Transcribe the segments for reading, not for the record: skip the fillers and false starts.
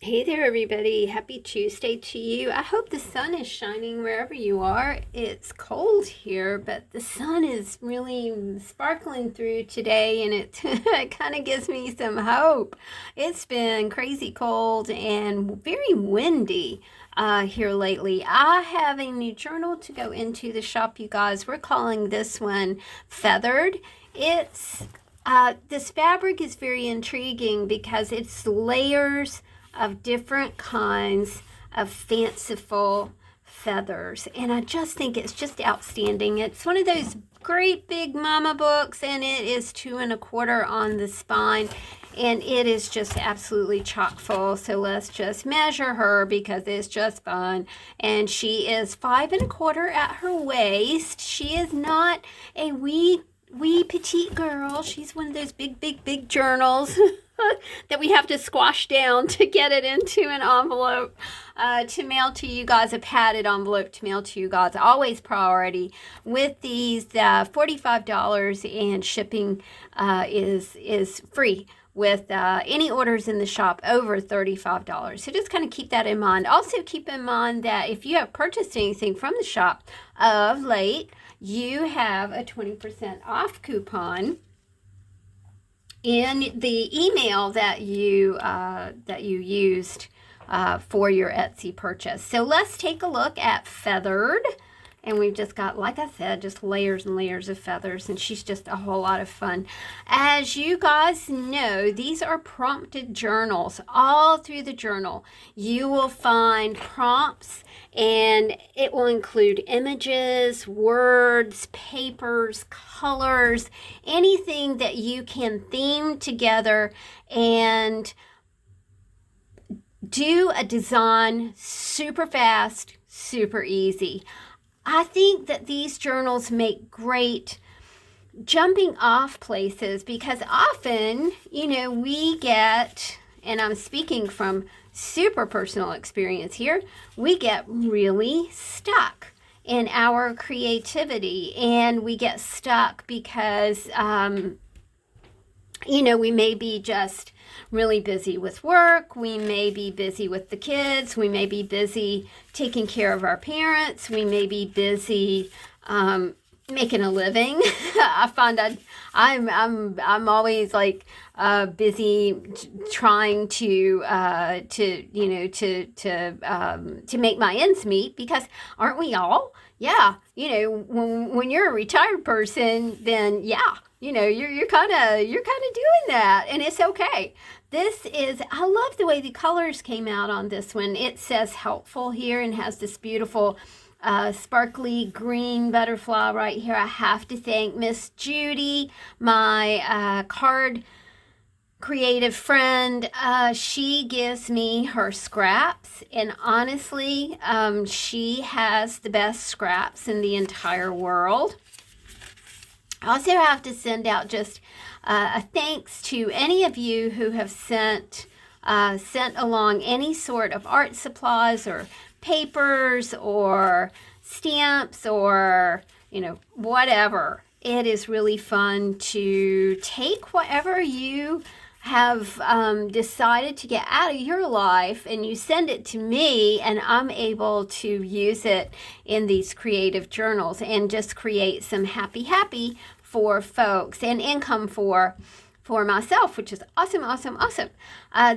Hey there, everybody. Happy Tuesday to you. I hope the sun is shining wherever you are. It's cold here, but the sun is really sparkling through today, and it, it kind of gives me some hope. It's been crazy cold and very windy here lately. I have a new journal to go into the shop, you guys. We're calling this one Feathered. This fabric is very intriguing because it's layers of different kinds of fanciful feathers, and I just think it's just outstanding. It's one of those great big mama books, and it is 2 1/4 on the spine, and it is just absolutely chock full. So let's just measure her because it's just fun. And she is 5 1/4 at her waist. She is not a wee petite girl. She's one of those big journals that we have to squash down to get it into an envelope to mail to you guys, a padded envelope to mail to you guys. Always priority with these. $45 and shipping is free with any orders in the shop over $35. So just kind of keep that in mind. Also keep in mind that if you have purchased anything from the shop of late, you have a 20% off coupon in the email that you used for your Etsy purchase. So let's take a look at Feathered. And we've just got, like I said, just layers and layers of feathers, and she's just a whole lot of fun. As you guys know, these are prompted journals. All through the journal, you will find prompts, and it will include images, words, papers, colors, anything that you can theme together and do a design super fast, super easy. I think that these journals make great jumping off places because often, we get, and I'm speaking from super personal experience here, we get really stuck in our creativity, and we get stuck because, we may be just really busy with work. We may be busy with the kids. We may be busy taking care of our parents. We may be busy making a living. I find that I'm always like busy trying to make my ends meet, because aren't we all? Yeah, when you're a retired person, then yeah, you're kind of doing that, and it's okay. I love the way the colors came out on this one. It says helpful here and has this beautiful sparkly green butterfly right here. I have to thank Miss Judy, my card creative friend. She gives me her scraps, and honestly, she has the best scraps in the entire world. I also have to send out just a thanks to any of you who have sent along any sort of art supplies or papers or stamps or whatever. It is really fun to take whatever you have decided to get out of your life, and you send it to me, and I'm able to use it in these creative journals and just create some happy for folks and income for myself, which is awesome.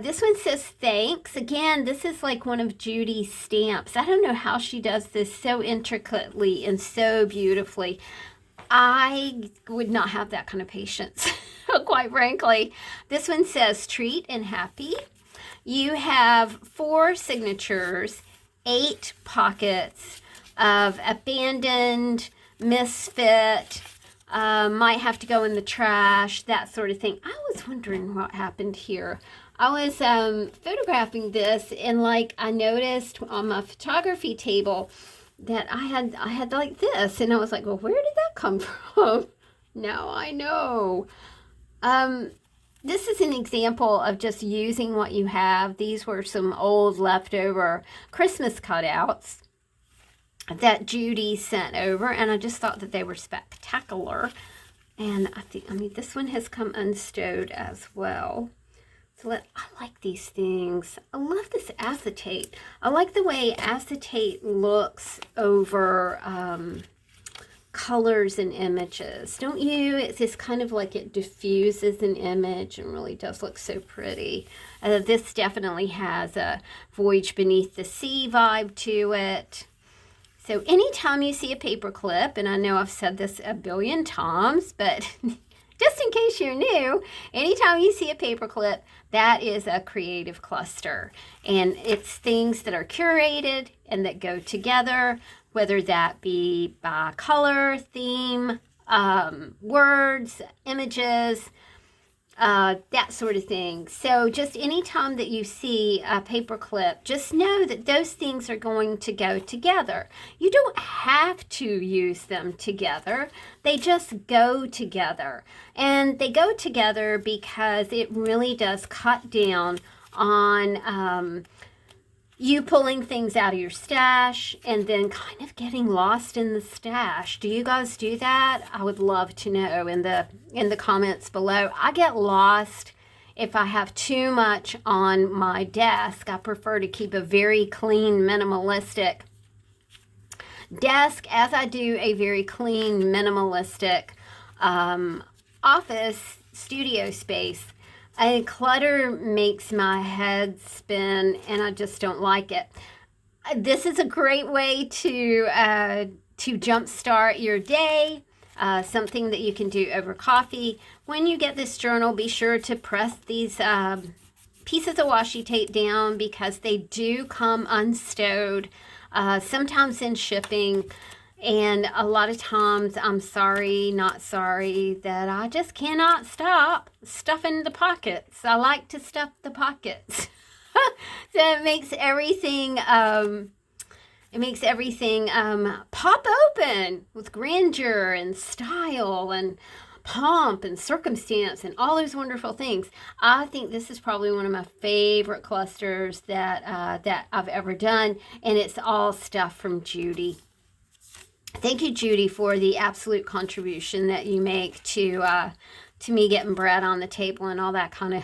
This one says thanks. Again, this is like one of Judy's stamps. I don't know how she does this so intricately and so beautifully. I would not have that kind of patience, quite frankly. This one says treat and happy. You have 4 signatures, 8 pockets of abandoned, misfit, might have to go in the trash, that sort of thing. I was wondering what happened here. I was photographing this, and I noticed on my photography table that I had like this, and I was like, well, where did that come from? Now I know. This is an example of just using what you have. These were some old leftover Christmas cutouts that Judy sent over, and I just thought that they were spectacular. And I think, this one has come unstowed as well. I like these things. I love this acetate. I like the way acetate looks over colors and images. Don't you? It's just kind of like it diffuses an image and really does look so pretty. This definitely has a Voyage Beneath the Sea vibe to it. So anytime you see a paper clip, and I know I've said this a billion times, but just in case you're new, anytime you see a paper clip, that is a creative cluster. And it's things that are curated and that go together, whether that be by color, theme, words, images, that sort of thing. So just anytime that you see a paper clip, just know that those things are going to go together. You don't have to use them together. They just go together. And they go together because it really does cut down on you pulling things out of your stash and then kind of getting lost in the stash. Do you guys do that? I would love to know in the comments below. I get lost if I have too much on my desk. I prefer to keep a very clean, minimalistic desk, as I do a very clean, minimalistic office studio space. Clutter makes my head spin, and I just don't like it. This is a great way to jumpstart your day, something that you can do over coffee. When you get this journal, be sure to press these pieces of washi tape down because they do come unstowed, sometimes in shipping. And a lot of times I'm sorry, not sorry, that I just cannot stop stuffing the pockets. I like to stuff the pockets. So it makes everything pop open with grandeur and style and pomp and circumstance and all those wonderful things. I think this is probably one of my favorite clusters that I've ever done, and it's all stuff from Judy. Thank you, Judy, for the absolute contribution that you make to me getting bread on the table and all that kind of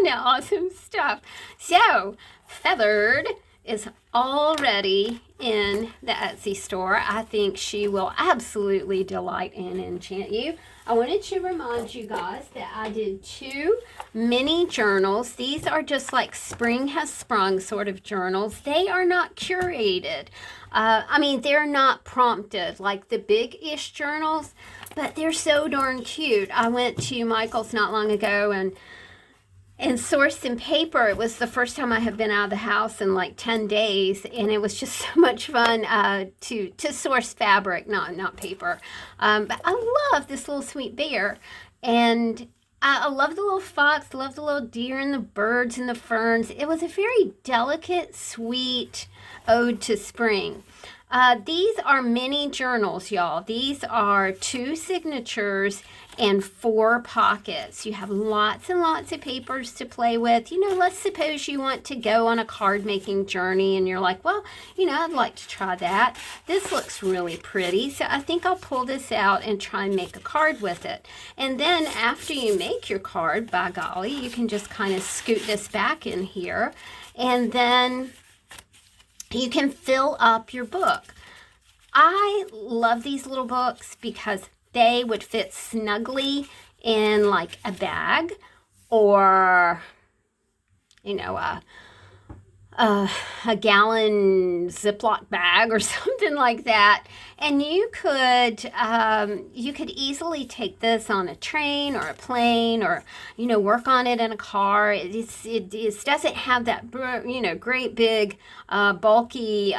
awesome stuff. So, Feathered is already in the Etsy store. I think she will absolutely delight and enchant you. I wanted to remind you guys that I did 2 mini journals. These are just like spring has sprung sort of journals. They are not curated. They're not prompted like the big-ish journals, but they're so darn cute. I went to Michael's not long ago and sourced some paper. It was the first time I have been out of the house in like 10 days, and it was just so much fun to source fabric, not paper. But I love this little sweet bear, and I love the little fox, love the little deer and the birds and the ferns. It was a very delicate, sweet ode to spring. These are mini journals, y'all. These are 2 signatures and 4 pockets. You have lots and lots of papers to play with. Let's suppose you want to go on a card making journey and you're like, well, I'd like to try that. This looks really pretty, so I think I'll pull this out and try and make a card with it. And then after you make your card, by golly, you can just kind of scoot this back in here, and then you can fill up your book. I love these little books because they would fit snugly in like a bag or, a gallon Ziploc bag or something like that. And you could easily take this on a train or a plane or, work on it in a car. It doesn't have that, great big, bulky,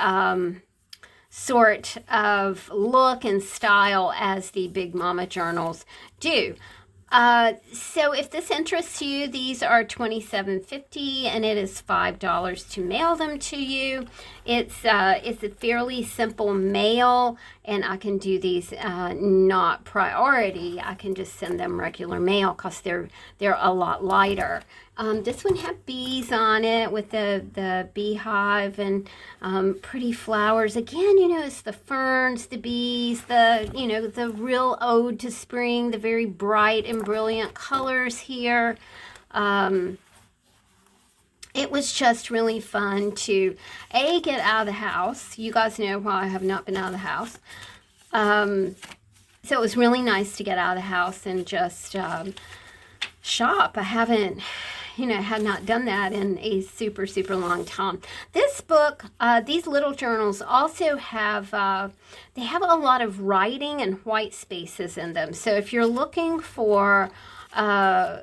sort of look and style as the Big Mama journals do. So if this interests you, these are $27.50 and it is $5 to mail them to you. It's a fairly simple mail, and I can do these not priority. I can just send them regular mail because they're a lot lighter. This one had bees on it with the beehive and pretty flowers. Again, it's the ferns, the bees, the real ode to spring, the very bright and brilliant colors here. it was just really fun to, A, get out of the house. You guys know why I have not been out of the house. So it was really nice to get out of the house and just shop. I haven't, had not done that in a super, super long time. This book, these little journals also have, they have a lot of writing and white spaces in them. So if you're looking for a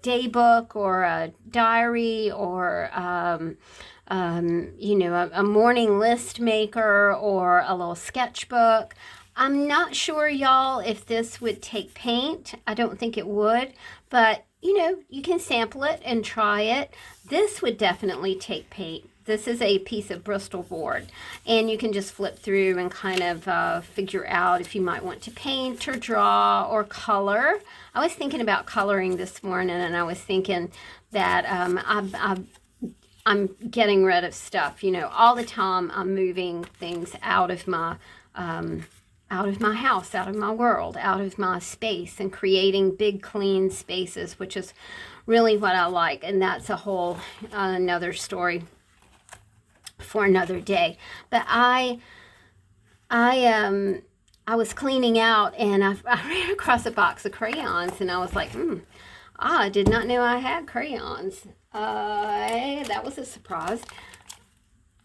day book or a diary or, a morning list maker or a little sketchbook. I'm not sure, y'all, if this would take paint. I don't think it would, but you can sample it and try it. This would definitely take paint. This is a piece of Bristol board, and you can just flip through and kind of figure out if you might want to paint or draw or color. I was thinking about coloring this morning, and I was thinking that I'm getting rid of stuff. All the time I'm moving things out of my house, out of my world, out of my space, and creating big, clean spaces, which is really what I like. And that's a whole another story for another day. But I was cleaning out, and I ran across a box of crayons, and I was like, I did not know I had crayons. That was a surprise.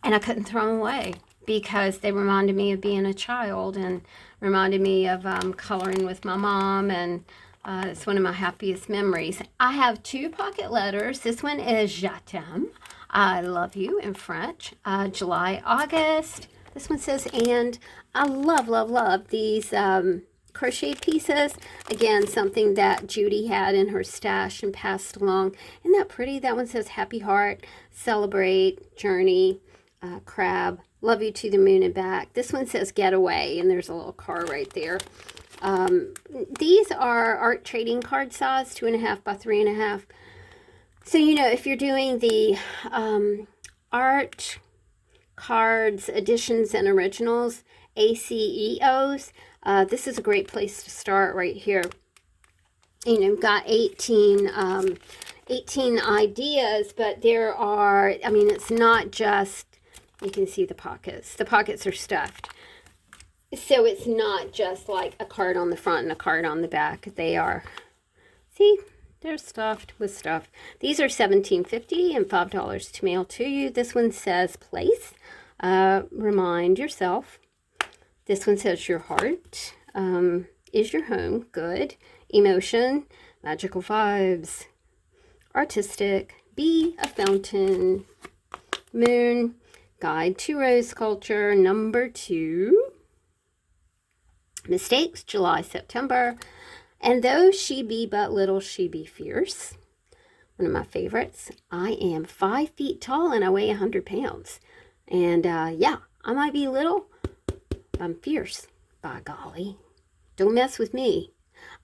And I couldn't throw them away because they reminded me of being a child and reminded me of coloring with my mom, and it's one of my happiest memories. I have 2 pocket letters. This one is Je t'aime, I love you in French. July, August. This one says and. I love, love, love these crochet pieces. Again, something that Judy had in her stash and passed along. Isn't that pretty? That one says happy heart, celebrate, journey, crab, love you to the moon and back. This one says getaway, and there's a little car right there. These are art trading card size, 2.5 by 3.5. So, if you're doing the art cards, editions, and originals, ACEOs, this is a great place to start right here. Got 18 ideas, but there are, it's not just, you can see the pockets. The pockets are stuffed. So it's not just like a card on the front and a card on the back. They are, see, they're stuffed with stuff. These are $17.50 and $5 to mail to you. This one says place. Remind yourself. This one says your heart is your home. Good. Emotion. Magical vibes. Artistic. Be a fountain. Moon. Guide to rose culture. Number 2. Mistakes. July, September. And though she be but little, she be fierce. One of my favorites. I am 5 feet tall and I weigh 100 pounds. And yeah, I might be little, but I'm fierce. By golly. Don't mess with me.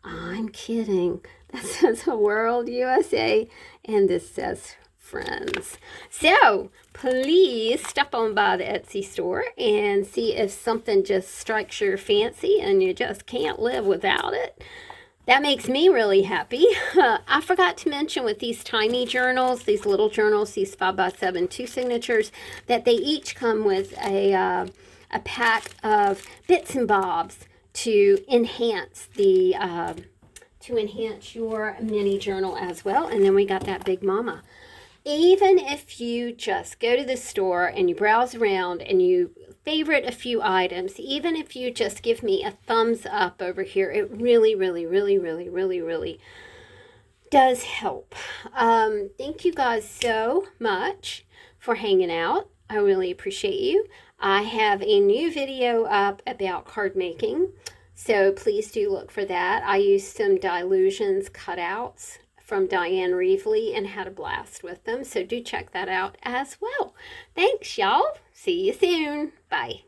I'm kidding. That says World USA. And this says friends. So please stop on by the Etsy store and see if something just strikes your fancy and you just can't live without it. That makes me really happy. I forgot to mention with these tiny journals, these little journals, these 5x7 2 signatures, that they each come with a pack of bits and bobs to enhance the your mini journal as well. And then we got that big mama. Even if you just go to the store and you browse around and you favorite a few items, even if you just give me a thumbs up over here, it really, really, really, really, really, really does help. Thank you guys so much for hanging out. I really appreciate you. I have a new video up about card making, so please do look for that. I used some Dilutions cutouts from Diane Reevely and had a blast with them, so do check that out as well. Thanks, y'all. See you soon. Bye.